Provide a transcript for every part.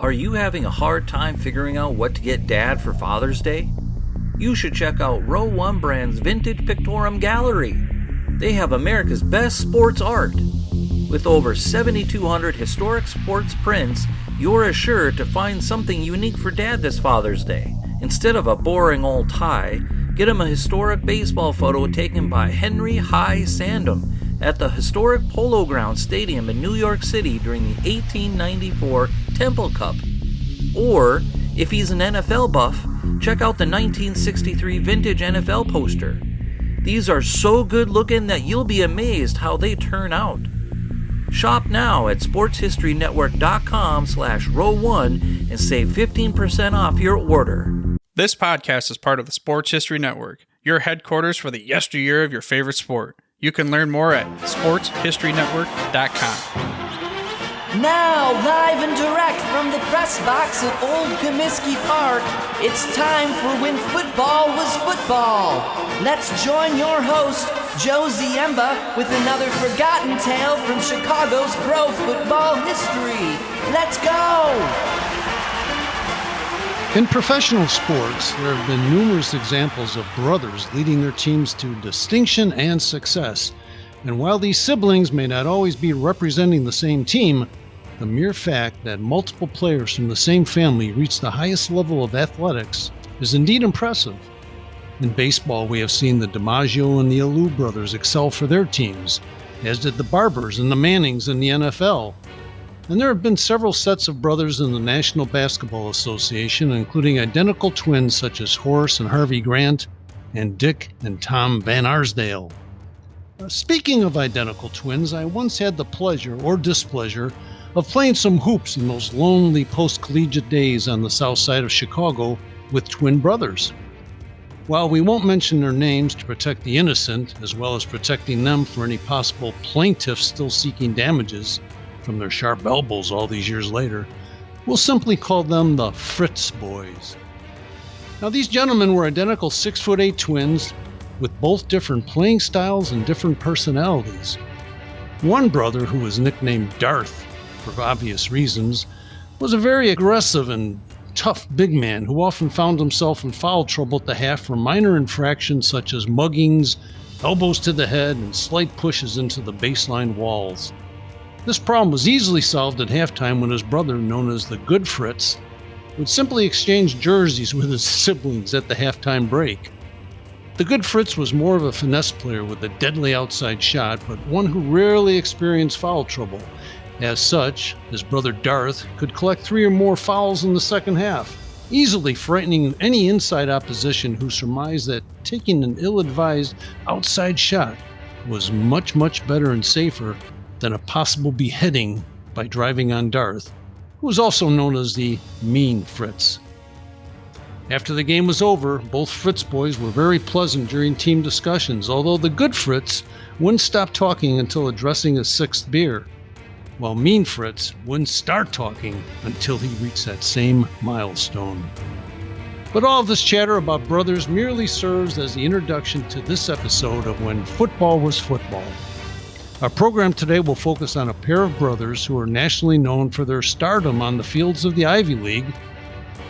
Are you having a hard time figuring out what to get Dad for Father's Day? You should check out Row 1 Brand's Vintage Pictorum Gallery. They have America's best sports art. With over 7,200 historic sports prints, you're assured to find something unique for Dad this Father's Day. Instead of a boring old tie, get him a historic baseball photo taken by Henry High Sandom at the historic Polo Grounds Stadium in New York City during the 1894 Temple Cup. Or, if he's an NFL buff, check out the 1963 vintage NFL poster. These are so good looking that you'll be amazed how they turn out. Shop now at sportshistorynetwork.com/row1 and save 15% off your order. This podcast is part of the Sports History Network, your headquarters for the yesteryear of your favorite sport. You can learn more at sportshistorynetwork.com. Now, live and direct from the press box at Old Comiskey Park, it's time for When Football Was Football. Let's join your host, Joe Ziemba, with another forgotten tale from Chicago's pro football history. Let's go! In professional sports, there have been numerous examples of brothers leading their teams to distinction and success. And while these siblings may not always be representing the same team, the mere fact that multiple players from the same family reach the highest level of athletics is indeed impressive. In baseball, we have seen the DiMaggio and the Alou brothers excel for their teams, as did the Barbers and the Mannings in the NFL. And there have been several sets of brothers in the National Basketball Association, including identical twins such as Horace and Harvey Grant and Dick and Tom Van Arsdale. Speaking of identical twins, I once had the pleasure or displeasure of playing some hoops in those lonely post-collegiate days on the south side of Chicago with twin brothers. While we won't mention their names to protect the innocent, as well as protecting them for any possible plaintiffs still seeking damages from their sharp elbows all these years later, we'll simply call them the Fritz boys. Now, these gentlemen were identical 6'8" twins with both different playing styles and different personalities. One brother, who was nicknamed Darth for obvious reasons, was a very aggressive and tough big man who often found himself in foul trouble at the half for minor infractions such as muggings, elbows to the head, and slight pushes into the baseline walls. This problem was easily solved at halftime when his brother, known as the Good Fritz, would simply exchange jerseys with his siblings at the halftime break. The Good Fritz was more of a finesse player with a deadly outside shot, but one who rarely experienced foul trouble. As such, his brother Darth could collect 3 or more fouls in the second half, easily frightening any inside opposition who surmised that taking an ill-advised outside shot was much, much better and safer than a possible beheading by driving on Darth, who was also known as the Mean Fritz. After the game was over, both Fritz boys were very pleasant during team discussions, although the Good Fritz wouldn't stop talking until addressing his 6th beer, while Mean Fritz wouldn't start talking until he reached that same milestone. But all of this chatter about brothers merely serves as the introduction to this episode of When Football Was Football. Our program today will focus on a pair of brothers who are nationally known for their stardom on the fields of the Ivy League,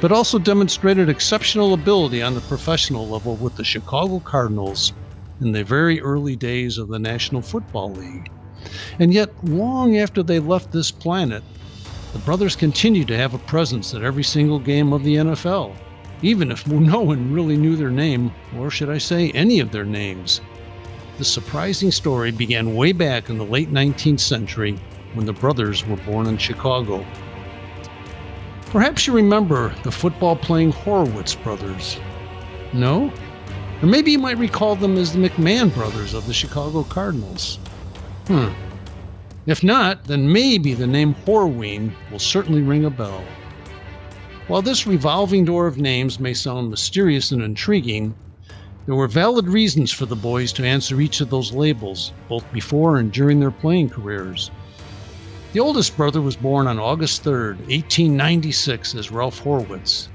but also demonstrated exceptional ability on the professional level with the Chicago Cardinals in the very early days of the National Football League. And yet, long after they left this planet, the brothers continued to have a presence at every single game of the NFL, even if no one really knew their name, or should I say, any of their names. This surprising story began way back in the late 19th century when the brothers were born in Chicago. Perhaps you remember the football-playing Horwitz brothers. No? Or maybe you might recall them as the McMahon brothers of the Chicago Cardinals. If not, then maybe the name Horween will certainly ring a bell. While this revolving door of names may sound mysterious and intriguing, there were valid reasons for the boys to answer each of those labels, both before and during their playing careers. The oldest brother was born on August 3rd, 1896 as Ralph Horwitz.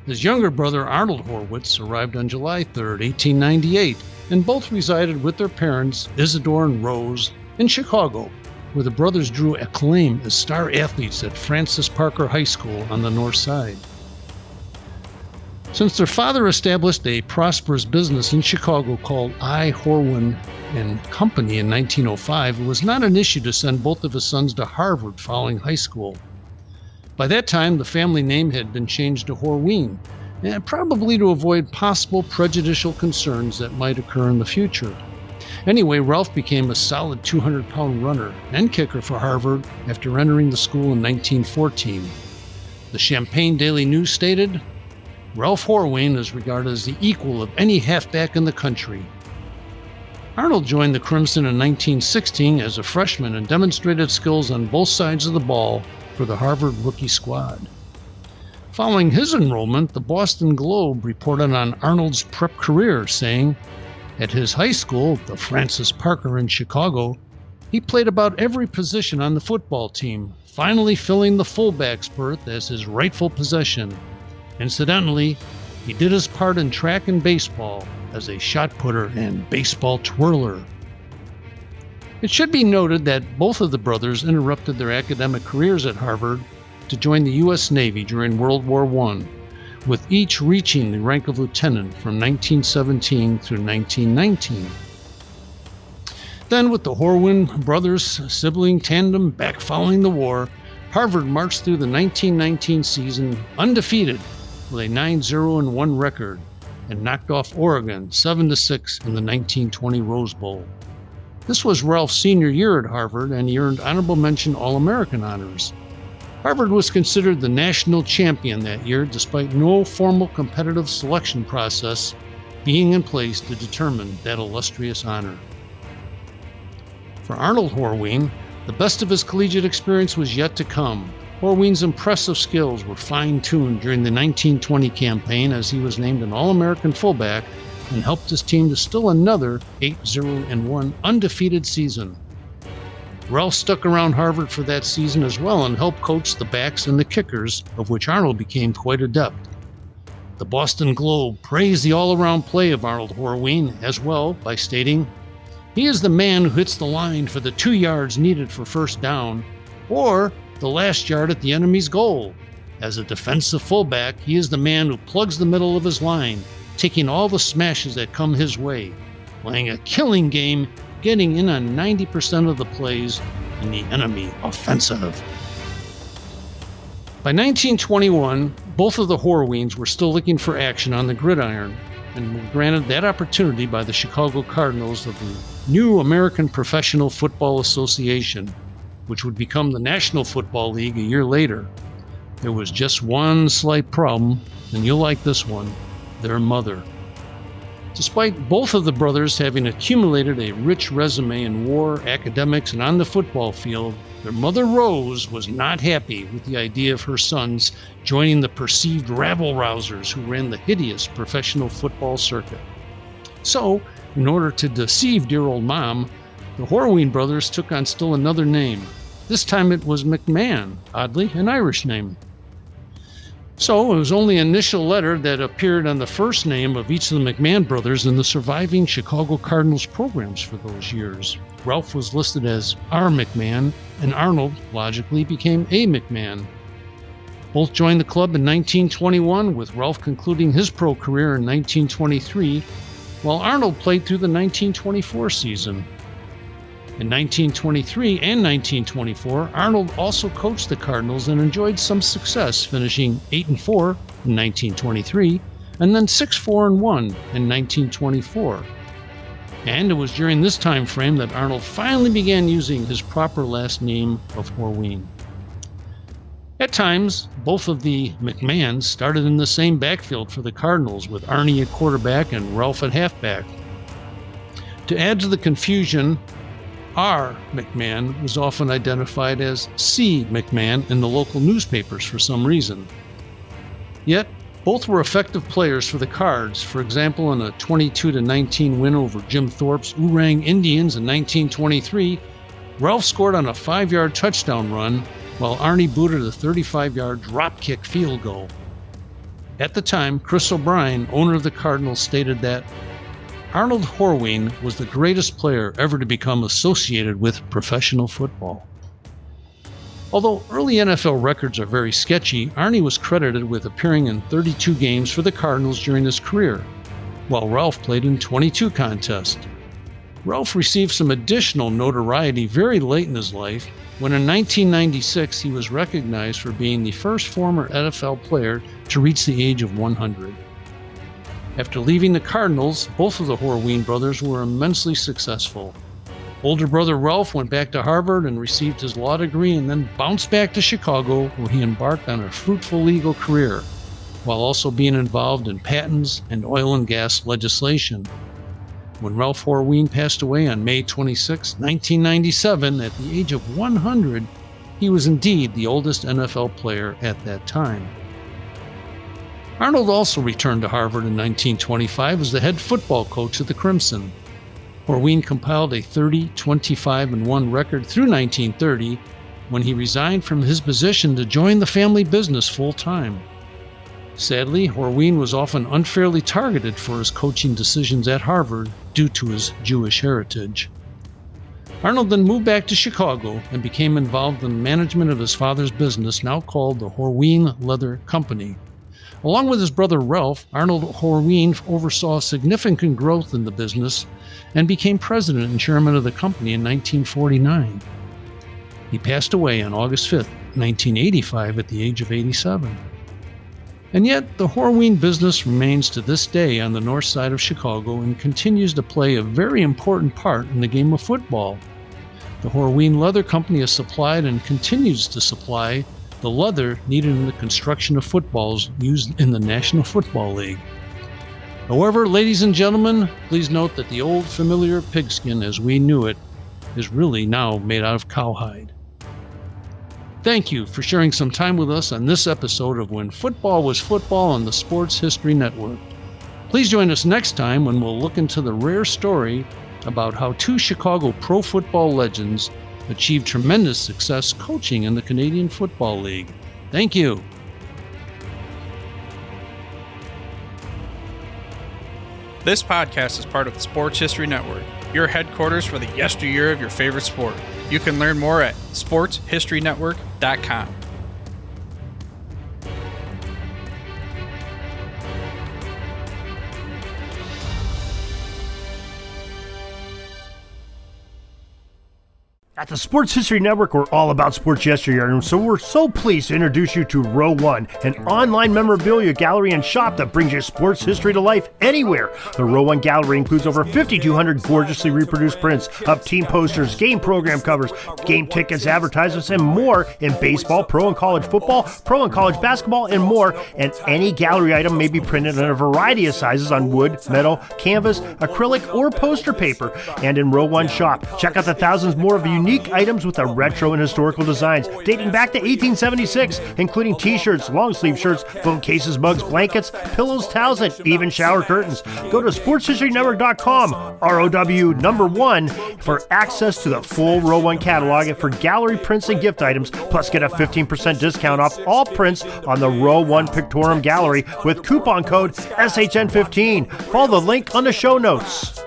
His younger brother Arnold Horwitz arrived on July 3rd, 1898, and both resided with their parents, Isidore and Rose, in Chicago, where the brothers drew acclaim as star athletes at Francis Parker High School on the north side. Since their father established a prosperous business in Chicago called Horween and Company in 1905, it was not an issue to send both of his sons to Harvard following high school. By that time, the family name had been changed to Horween, and probably to avoid possible prejudicial concerns that might occur in the future. Anyway, Ralph became a solid 200-pound runner and kicker for Harvard after entering the school in 1914. The Champaign Daily News stated, "Ralph Horween is regarded as the equal of any halfback in the country." Arnold joined the Crimson in 1916 as a freshman and demonstrated skills on both sides of the ball for the Harvard rookie squad. Following his enrollment, the Boston Globe reported on Arnold's prep career, saying, at his high school, the Francis Parker in Chicago, he played about every position on the football team, finally filling the fullback's berth as his rightful possession. Incidentally, he did his part in track and baseball as a shot putter and baseball twirler. It should be noted that both of the brothers interrupted their academic careers at Harvard to join the U.S. Navy during World War I, with each reaching the rank of lieutenant from 1917 through 1919. Then, with the Horween brothers' sibling tandem back following the war, Harvard marched through the 1919 season undefeated with a 9-0-1 record and knocked off Oregon 7-6 in the 1920 Rose Bowl. This was Ralph's senior year at Harvard, and he earned honorable mention All-American honors. Harvard was considered the national champion that year, despite no formal competitive selection process being in place to determine that illustrious honor. For Arnold Horween, the best of his collegiate experience was yet to come. Horween's impressive skills were fine-tuned during the 1920 campaign as he was named an All-American fullback and helped his team to still another 8-0-1 undefeated season. Ralph stuck around Harvard for that season as well and helped coach the backs and the kickers, of which Arnold became quite adept. The Boston Globe praised the all-around play of Arnold Horween as well by stating, "He is the man who hits the line for the 2 yards needed for first down, or the last yard at the enemy's goal. As a defensive fullback, he is the man who plugs the middle of his line, taking all the smashes that come his way, playing a killing game, getting in on 90% of the plays in the enemy offensive." By 1921, both of the Horweens were still looking for action on the gridiron and were granted that opportunity by the Chicago Cardinals of the new American Professional Football Association, which would become the National Football League a year later. There was just one slight problem, and you'll like this one: their mother. Despite both of the brothers having accumulated a rich resume in war, academics, and on the football field, their mother Rose was not happy with the idea of her sons joining the perceived rabble-rousers who ran the hideous professional football circuit. So, in order to deceive dear old mom, the Horween brothers took on still another name. This time it was McMahon, oddly an Irish name. So it was only an initial letter that appeared on the first name of each of the McMahon brothers in the surviving Chicago Cardinals programs for those years. Ralph was listed as R. McMahon, and Arnold, logically, became A. McMahon. Both joined the club in 1921, with Ralph concluding his pro career in 1923, while Arnold played through the 1924 season. In 1923 and 1924, Arnold also coached the Cardinals and enjoyed some success, finishing 8-4 in 1923 and then 6-4-1 in 1924. And it was during this time frame that Arnold finally began using his proper last name of Horween. At times, both of the McMahons started in the same backfield for the Cardinals, with Arnie at quarterback and Ralph at halfback. To add to the confusion, R. McMahon was often identified as C. McMahon in the local newspapers for some reason. Yet, both were effective players for the Cards. For example, in a 22-19 win over Jim Thorpe's Oorang Indians in 1923, Ralph scored on a 5-yard touchdown run, while Arnie booted a 35-yard drop-kick field goal. At the time, Chris O'Brien, owner of the Cardinals, stated that Arnold Horween was the greatest player ever to become associated with professional football. Although early NFL records are very sketchy, Arnie was credited with appearing in 32 games for the Cardinals during his career, while Ralph played in 22 contests. Ralph received some additional notoriety very late in his life when in 1996 he was recognized for being the first former NFL player to reach the age of 100. After leaving the Cardinals, both of the Horween brothers were immensely successful. Older brother Ralph went back to Harvard and received his law degree and then bounced back to Chicago, where he embarked on a fruitful legal career, while also being involved in patents and oil and gas legislation. When Ralph Horween passed away on May 26, 1997, at the age of 100, he was indeed the oldest NFL player at that time. Arnold also returned to Harvard in 1925 as the head football coach of the Crimson. Horween compiled a 30-25-1 record through 1930 when he resigned from his position to join the family business full-time. Sadly, Horween was often unfairly targeted for his coaching decisions at Harvard due to his Jewish heritage. Arnold then moved back to Chicago and became involved in the management of his father's business, now called the Horween Leather Company. Along with his brother Ralph, Arnold Horween oversaw significant growth in the business and became president and chairman of the company in 1949. He passed away on August 5, 1985, at the age of 87. And yet, the Horween business remains to this day on the north side of Chicago and continues to play a very important part in the game of football. The Horween Leather Company has supplied and continues to supply the leather needed in the construction of footballs used in the National Football League. However, ladies and gentlemen, please note that the old familiar pigskin as we knew it is really now made out of cowhide. Thank you for sharing some time with us on this episode of When Football Was Football on the Sports History Network. Please join us next time when we'll look into the rare story about how two Chicago pro football legends achieved tremendous success coaching in the Canadian Football League. Thank you. This podcast is part of the Sports History Network, your headquarters for the yesteryear of your favorite sport. You can learn more at sportshistorynetwork.com. At the Sports History Network, we're all about sports yesteryear, and so we're so pleased to introduce you to Row One, an online memorabilia gallery and shop that brings your sports history to life anywhere. The Row One gallery includes over 5,200 gorgeously reproduced prints of team posters, game program covers, game tickets, advertisements, and more in baseball, pro and college football, pro and college basketball, and more. And any gallery item may be printed in a variety of sizes on wood, metal, canvas, acrylic, or poster paper. And in Row One shop, check out the thousands more of unique items with the retro and historical designs dating back to 1876, including t-shirts, long sleeve shirts, phone cases, mugs, blankets, pillows, towels, and even shower curtains. Go to sportshistorynetwork.com, ROW1, for access to the full Row One catalog and for gallery prints and gift items, plus get a 15% discount off all prints on the Row One Pictorum Gallery with coupon code SHN15. Follow the link on the show notes.